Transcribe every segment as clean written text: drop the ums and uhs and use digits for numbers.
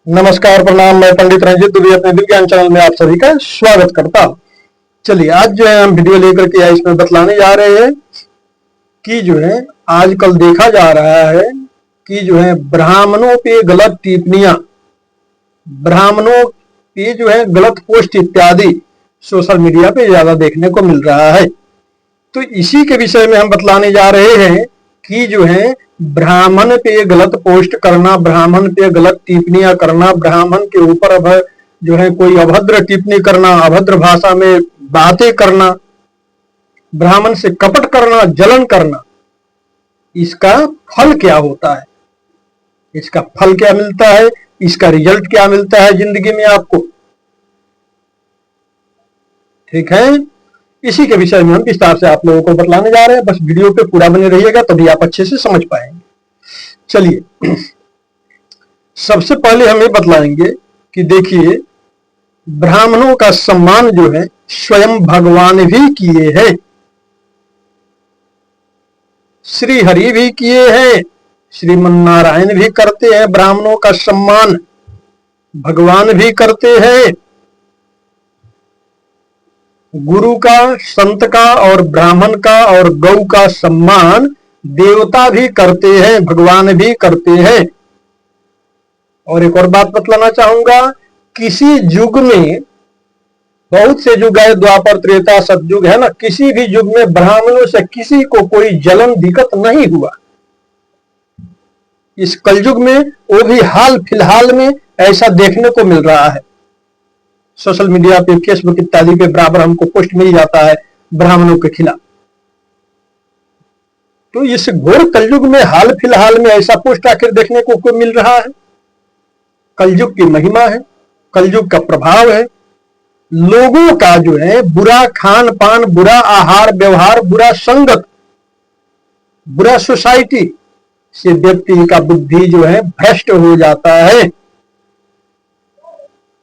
नमस्कार, प्रणाम। मैं पंडित रंजीत दुबे अपने दिव्यांग चैनल में आप सभी का स्वागत करता हूं। चलिए, आज जो है हम वीडियो लेकर के आए, इसमें बतलाने जा रहे हैं कि जो है आजकल देखा जा रहा है कि जो है ब्राह्मणों पे गलत टिप्पणियां, ब्राह्मणों पे जो है गलत पोस्ट इत्यादि सोशल मीडिया पे ज्यादा देखने को मिल रहा है। तो इसी के विषय में हम बतलाने जा रहे हैं कि जो है ब्राह्मण पे गलत पोस्ट करना, ब्राह्मण पे गलत टिप्पणियां करना, ब्राह्मण के ऊपर जो है कोई अभद्र टिप्पणी करना, अभद्र भाषा में बातें करना, ब्राह्मण से कपट करना, जलन करना, इसका फल क्या होता है, इसका फल क्या मिलता है, इसका रिजल्ट क्या मिलता है जिंदगी में आपको। ठीक है, इसी के विषय में हम विस्तार से आप लोगों को बतलाने जा रहे हैं। बस वीडियो पे पूरा बने रहिएगा, तभी आप अच्छे से समझ पाएंगे। चलिए, सबसे पहले हम ये बतलाएंगे कि देखिए, ब्राह्मणों का सम्मान जो है स्वयं भगवान भी किए हैं, श्री हरि भी किए हैं, श्रीमन्नारायण भी करते हैं। ब्राह्मणों का सम्मान भगवान भी करते हैं, गुरु का, संत का और ब्राह्मण का और गौ का सम्मान देवता भी करते हैं, भगवान भी करते हैं। और एक और बात बतलाना चाहूंगा, किसी युग में, बहुत से युग है, द्वापर, त्रेता, सतयुग है ना, किसी भी युग में ब्राह्मणों से किसी को कोई जलन दिक्कत नहीं हुआ। इस कलयुग में, वो भी हाल फिलहाल में ऐसा देखने को मिल रहा है। सोशल मीडिया पे, फेसबुक इत्यादि पे बराबर हमको पोस्ट मिल जाता है ब्राह्मणों के खिलाफ। तो इस घोर कलयुग में हाल फिलहाल में ऐसा पोस्ट आखिर देखने को मिल रहा है। कलयुग की महिमा है, कलयुग का प्रभाव है। लोगों का जो है बुरा खान पान, बुरा आहार व्यवहार, बुरा संगत, बुरा सोसाइटी से व्यक्ति का बुद्धि जो है भ्रष्ट हो जाता है।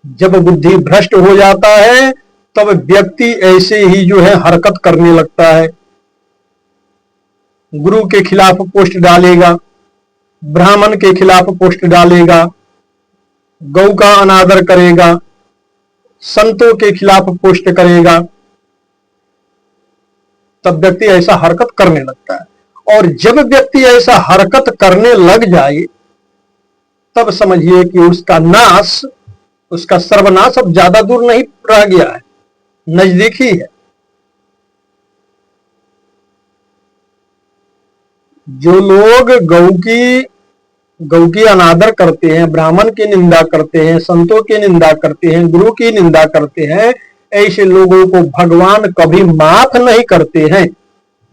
जब बुद्धि भ्रष्ट हो जाता है तब व्यक्ति ऐसे ही जो है हरकत करने लगता है। गुरु के खिलाफ पोस्ट डालेगा, ब्राह्मण के खिलाफ पोस्ट डालेगा, गौ का अनादर करेगा, संतों के खिलाफ पोस्ट करेगा, तब व्यक्ति ऐसा हरकत करने लगता है। और जब व्यक्ति ऐसा हरकत करने लग जाए तब समझिए कि उसका नाश, उसका सर्वनाश अब ज्यादा दूर नहीं रह गया है, नजदीक ही है। जो लोग गौ की अनादर करते हैं, ब्राह्मण की निंदा करते हैं, संतों की निंदा करते हैं, गुरु की निंदा करते हैं, ऐसे लोगों को भगवान कभी माफ नहीं करते हैं।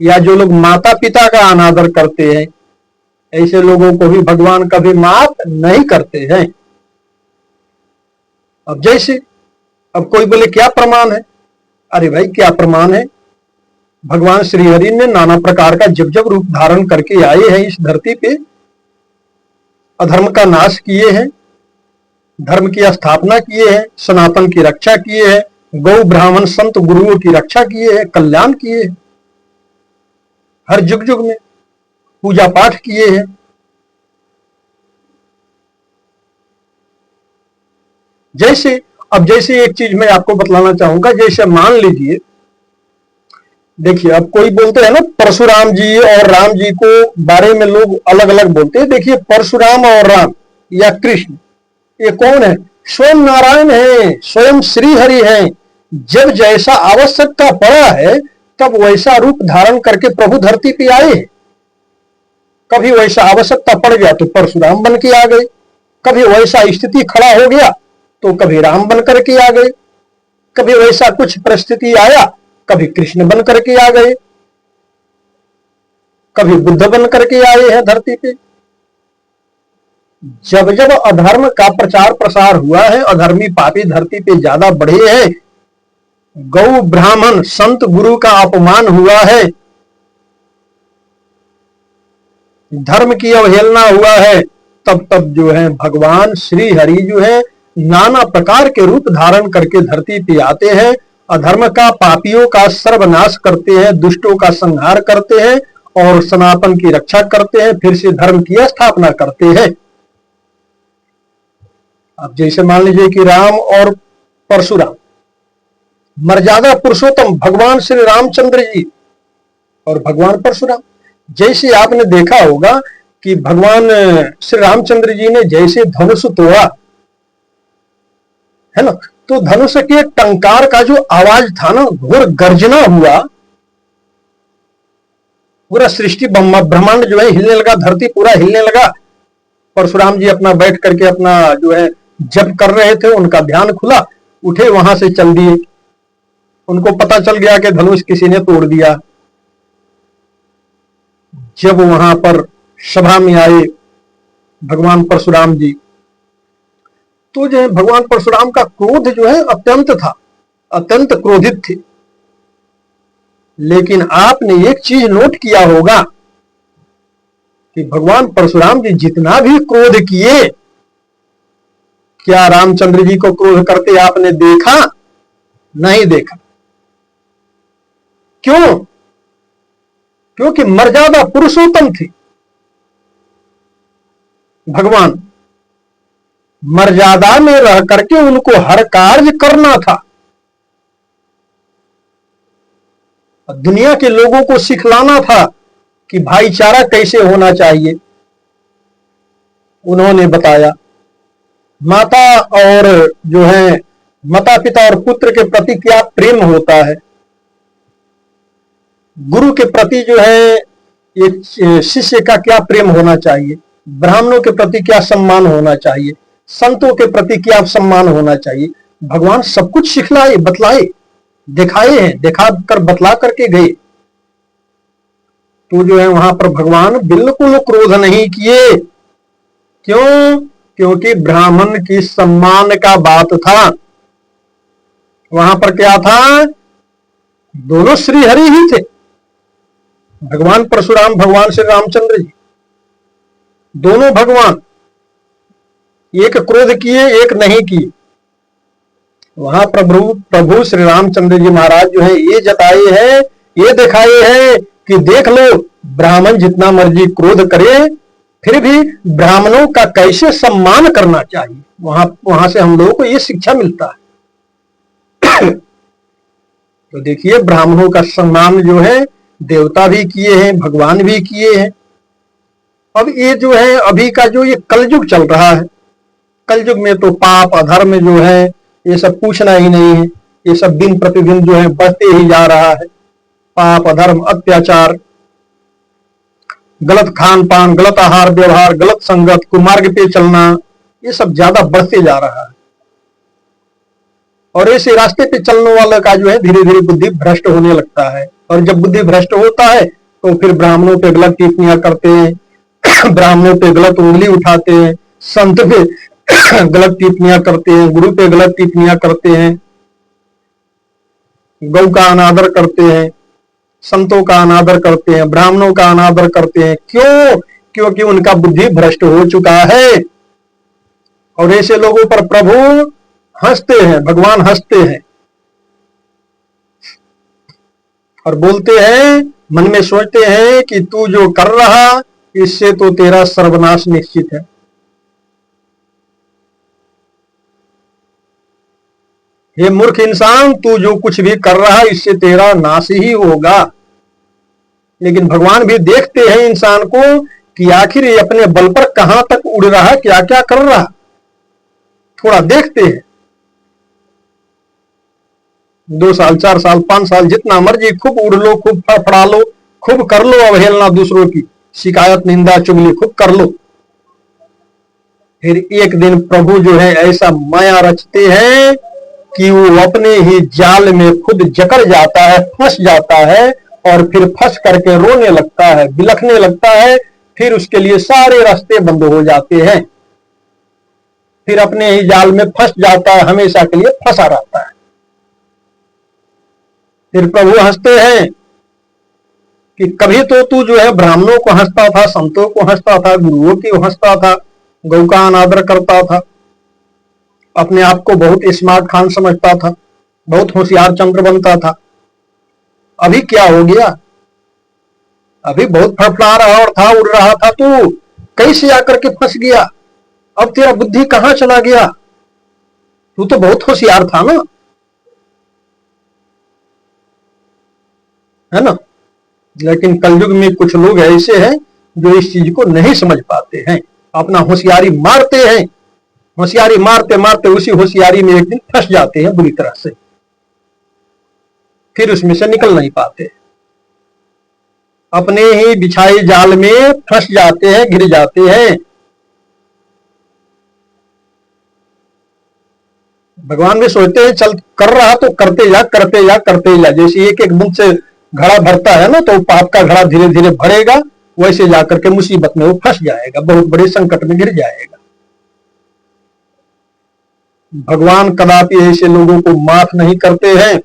या जो लोग माता पिता का अनादर करते हैं, ऐसे लोगों को भी भगवान कभी माफ नहीं करते हैं। अब जैसे, अब कोई बोले क्या प्रमाण है? अरे भाई, क्या प्रमाण है? भगवान श्री हरि ने नाना प्रकार का जब जब रूप धारण करके आए हैं इस धरती पे, अधर्म का नाश किए हैं, धर्म की स्थापना किए हैं, सनातन की रक्षा किए हैं, गौ ब्राह्मण संत गुरुओं की रक्षा किए हैं, कल्याण किए हैं, हर युग युग में पूजा पाठ किए हैं। जैसे, अब जैसे एक चीज मैं आपको बतलाना चाहूंगा, जैसे मान लीजिए, देखिए, अब कोई बोलते हैं ना परशुराम जी और राम जी को बारे में लोग अलग अलग बोलते हैं। देखिए, परशुराम और राम या कृष्ण, ये कौन है? स्वयं नारायण है, स्वयं श्री हरि है। जब जैसा आवश्यकता पड़ा है तब वैसा रूप धारण करके प्रभु धरती पे आए हैं। कभी वैसा आवश्यकता पड़ गया तो परशुराम बन के आ गए, कभी वैसा स्थिति खड़ा हो गया तो कभी राम बन करके आ गए, कभी वैसा कुछ परिस्थिति आया, कभी कृष्ण बन करके आ गए, कभी बुद्ध बन करके आए हैं धरती पे। जब जब अधर्म का प्रचार प्रसार हुआ है, अधर्मी पापी धरती पे ज्यादा बढ़े हैं, गौ ब्राह्मण संत गुरु का अपमान हुआ है, धर्म की अवहेलना हुआ है, तब तब जो है भगवान श्री हरि जो है नाना प्रकार के रूप धारण करके धरती पे आते हैं, अधर्म का, पापियों का सर्वनाश करते हैं, दुष्टों का संहार करते हैं और सनातन की रक्षा करते हैं, फिर से धर्म की स्थापना करते हैं। अब जैसे मान लीजिए कि राम और परशुराम, मर्यादा पुरुषोत्तम भगवान श्री रामचंद्र जी और भगवान परशुराम, जैसे आपने देखा होगा कि भगवान श्री रामचंद्र जी ने जैसे धनुष तोड़ा है ना, तो धनुष के टंकार का जो आवाज था ना, घोर गर्जना हुआ, पूरा सृष्टि ब्रह्मांड जो है हिलने लगा, धरती पूरा हिलने लगा। परशुराम जी अपना बैठ करके अपना जो है जप कर रहे थे, उनका ध्यान खुला, उठे वहां से चल दिए, उनको पता चल गया कि धनुष किसी ने तोड़ दिया। जब वहां पर सभा में आए भगवान परशुराम जी, तो जो है भगवान परशुराम का क्रोध जो है अत्यंत था, अत्यंत क्रोधित थे। लेकिन आपने एक चीज नोट किया होगा कि भगवान परशुराम जी जितना भी क्रोध किए, क्या रामचंद्र जी को क्रोध करते आपने देखा? नहीं देखा। क्यों? क्योंकि मर्यादा पुरुषोत्तम थे भगवान, मर्यादा में रह करके उनको हर कार्य करना था। दुनिया के लोगों को सिखलाना था कि भाईचारा कैसे होना चाहिए। उन्होंने बताया माता और जो है माता पिता और पुत्र के प्रति क्या प्रेम होता है, गुरु के प्रति जो है एक शिष्य का क्या प्रेम होना चाहिए, ब्राह्मणों के प्रति क्या सम्मान होना चाहिए, संतों के प्रति क्या सम्मान होना चाहिए। भगवान सब कुछ सिखलाए, बतलाए, दिखाए हैं, दिखा कर बतला करके गए। तो जो है वहां पर भगवान बिल्कुल क्रोध नहीं किए। क्यों? क्योंकि ब्राह्मण की सम्मान का बात था। वहां पर क्या था? दोनों श्री हरि ही थे, भगवान परशुराम, भगवान श्री रामचंद्र जी, दोनों भगवान। एक क्रोध किए, एक नहीं किए। वहां प्रभु श्री रामचंद्र जी महाराज जो है ये जताए हैं, ये दिखाए हैं कि देख लो, ब्राह्मण जितना मर्जी क्रोध करे, फिर भी ब्राह्मणों का कैसे सम्मान करना चाहिए। वहां से हम लोगों को ये शिक्षा मिलता है। तो देखिए, ब्राह्मणों का सम्मान जो है देवता भी किए हैं, भगवान भी किए हैं। अब ये जो है अभी का जो ये कलयुग चल रहा है, कलयुग में तो पाप अधर्म जो है ये सब पूछना ही नहीं है। ये सब दिन प्रतिदिन जो है बढ़ते ही जा रहा है। पाप अधर्म, अत्याचार, गलत खान पान, गलत आहार व्यवहार, गलत संगत, कुमार्ग पे चलना, ये सब ज्यादा बढ़ते जा रहा है। और ऐसे रास्ते पे चलने वाले का जो है धीरे धीरे बुद्धि भ्रष्ट होने लगता है। और जब बुद्धि भ्रष्ट होता है तो फिर ब्राह्मणों पे गलत टिप्पणियां करते हैं, ब्राह्मणों पे गलत उंगली उठाते हैं, संत पे गलत टिप्पणियां करते हैं, गुरु पे गलत टिप्पणियां करते हैं, गौ का अनादर करते हैं, संतों का अनादर करते हैं, ब्राह्मणों का अनादर करते हैं। क्यों? क्योंकि उनका बुद्धि भ्रष्ट हो चुका है। और ऐसे लोगों पर प्रभु हंसते हैं, भगवान हंसते हैं और बोलते हैं, मन में सोचते हैं कि तू जो कर रहा, इससे तो तेरा सर्वनाश निश्चित है। हे मूर्ख इंसान, तू जो कुछ भी कर रहा है इससे तेरा नाश ही होगा। लेकिन भगवान भी देखते हैं इंसान को कि आखिर ये अपने बल पर कहां तक उड़ रहा है, क्या क्या कर रहा, थोड़ा देखते हैं। 2 साल, 4 साल, 5 साल, जितना मर्जी खूब उड़ लो, खूब फड़फड़ा लो, खूब कर लो अवहेलना दूसरों की, शिकायत निंदा चुगली खूब कर लो। फिर एक दिन प्रभु जो है ऐसा माया रचते हैं कि वो अपने ही जाल में खुद जकड़ जाता है, फंस जाता है, और फिर फंस करके रोने लगता है, बिलखने लगता है। फिर उसके लिए सारे रास्ते बंद हो जाते हैं, फिर अपने ही जाल में फंस जाता है, हमेशा के लिए फंसा रहता है। फिर प्रभु हंसते हैं कि कभी तो तू जो है ब्राह्मणों को हंसता था, संतों को हंसता था, गुरुओं को हंसता था, गौ का अनादर करता था, अपने आप को बहुत स्मार्ट खान समझता था, बहुत होशियार चंद्र बनता था। अभी क्या हो गया? अभी बहुत फड़फड़ा रहा और उड़ रहा था, तू कैसे आकर के फंस गया? अब तेरा बुद्धि कहां चला गया? तू तो बहुत होशियार था ना, है ना। लेकिन कलयुग में कुछ लोग ऐसे हैं जो इस चीज को नहीं समझ पाते हैं, अपना होशियारी मारते हैं, होशियारी मारते मारते उसी होशियारी में एक दिन फंस जाते हैं बुरी तरह से, फिर उसमें से निकल नहीं पाते, अपने ही बिछाए जाल में फंस जाते हैं, घिर जाते हैं। भगवान भी सोचते हैं चल कर रहा तो करते जा करते जा करते जा, जैसे एक एक बूंद से घड़ा भरता है ना, तो पाप का घड़ा धीरे धीरे भरेगा, वैसे जाकर के मुसीबत में वो फंस जाएगा, बहुत बड़े संकट में गिर जाएगा। भगवान कदापि ऐसे लोगों को माफ नहीं करते हैं।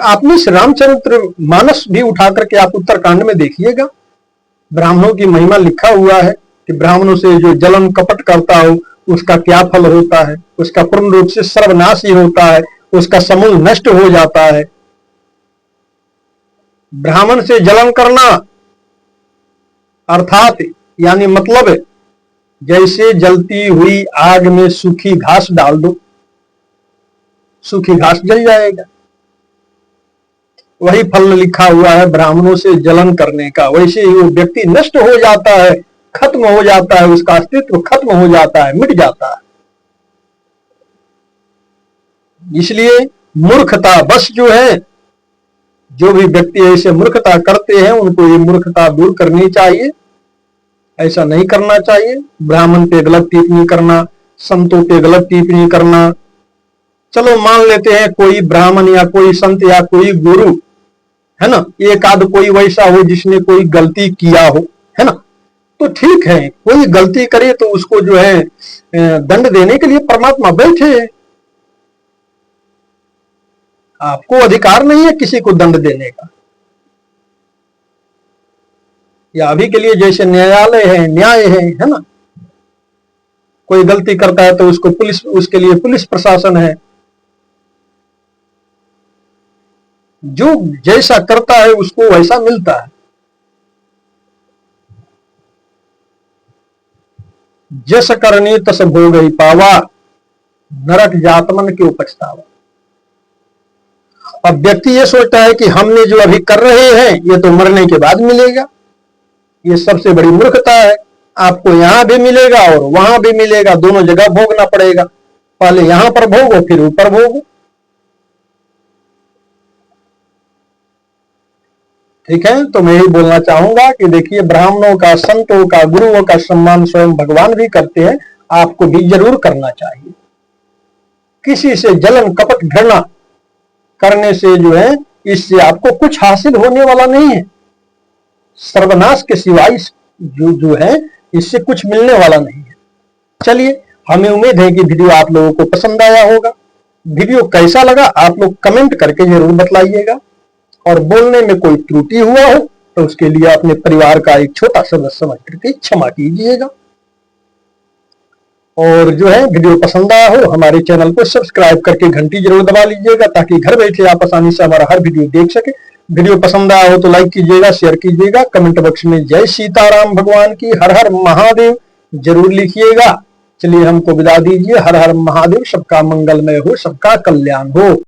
आपने श्री रामचरित्र मानस भी उठा करके आप उत्तरकांड में देखिएगा, ब्राह्मणों की महिमा लिखा हुआ है कि ब्राह्मणों से जो जलन कपट करता हो उसका क्या फल होता है, उसका पूर्ण रूप से सर्वनाश ही होता है, उसका समूल नष्ट हो जाता है। ब्राह्मण से जलन करना अर्थात यानी मतलब जैसे जलती हुई आग में सूखी घास डाल दो, सूखी घास जल जाएगा, वही फल लिखा हुआ है ब्राह्मणों से जलन करने का। वैसे ही वो व्यक्ति नष्ट हो जाता है, खत्म हो जाता है, उसका अस्तित्व खत्म हो जाता है, मिट जाता है। इसलिए मूर्खता बस जो है, जो भी व्यक्ति ऐसे मूर्खता करते हैं उनको ये मूर्खता दूर करनी चाहिए, ऐसा नहीं करना चाहिए। ब्राह्मण पे गलत टिप्पणी करना, संतों पे गलत टिप्पणी करना, चलो मान लेते हैं कोई ब्राह्मण या कोई संत या कोई गुरु, है ना, एक आध कोई वैसा हो जिसने कोई गलती किया हो, है ना, तो ठीक है, कोई गलती करे तो उसको जो है दंड देने के लिए परमात्मा बैठे हैं। आपको अधिकार नहीं है किसी को दंड देने का। या अभी के लिए जैसे न्यायालय है, न्याय है ना, कोई गलती करता है तो उसको पुलिस, उसके लिए पुलिस प्रशासन है, जो जैसा करता है उसको वैसा मिलता है। जस करनी तस भोग ही पावा, नरक जातमन क्यों पछतावा। अब व्यक्ति ये सोचता है कि हमने जो अभी कर रहे हैं ये तो मरने के बाद मिलेगा, ये सबसे बड़ी मूर्खता है। आपको यहां भी मिलेगा और वहां भी मिलेगा, दोनों जगह भोगना पड़ेगा, पहले यहां पर भोगो फिर ऊपर भोगो। ठीक है, तो मैं यही बोलना चाहूंगा कि देखिए ब्राह्मणों का, संतों का, गुरुओं का सम्मान स्वयं भगवान भी करते हैं, आपको भी जरूर करना चाहिए। किसी से जलन कपट घृणा करने से जो है, इससे आपको कुछ हासिल होने वाला नहीं है, सर्वनाश के सिवाय जो है इससे कुछ मिलने वाला नहीं है। चलिए, हमें उम्मीद है कि वीडियो आप लोगों को पसंद आया होगा। वीडियो कैसा लगा आप लोग कमेंट करके जरूर बतलाइएगा, और बोलने में कोई त्रुटि हुआ हो तो उसके लिए अपने परिवार का एक छोटा सदस्य समझ करके क्षमा कीजिएगा। और जो है वीडियो पसंद आया हो हमारे चैनल को सब्सक्राइब करके घंटी जरूर दबा लीजिएगा, ताकि घर बैठे आप आसानी से हमारा हर वीडियो देख सके। वीडियो पसंद आया हो तो लाइक कीजिएगा, शेयर कीजिएगा, कमेंट बॉक्स में जय सीताराम भगवान की, हर हर महादेव जरूर लिखिएगा। चलिए हमको विदा दीजिए, हर हर महादेव, सबका मंगलमय हो, सबका कल्याण हो।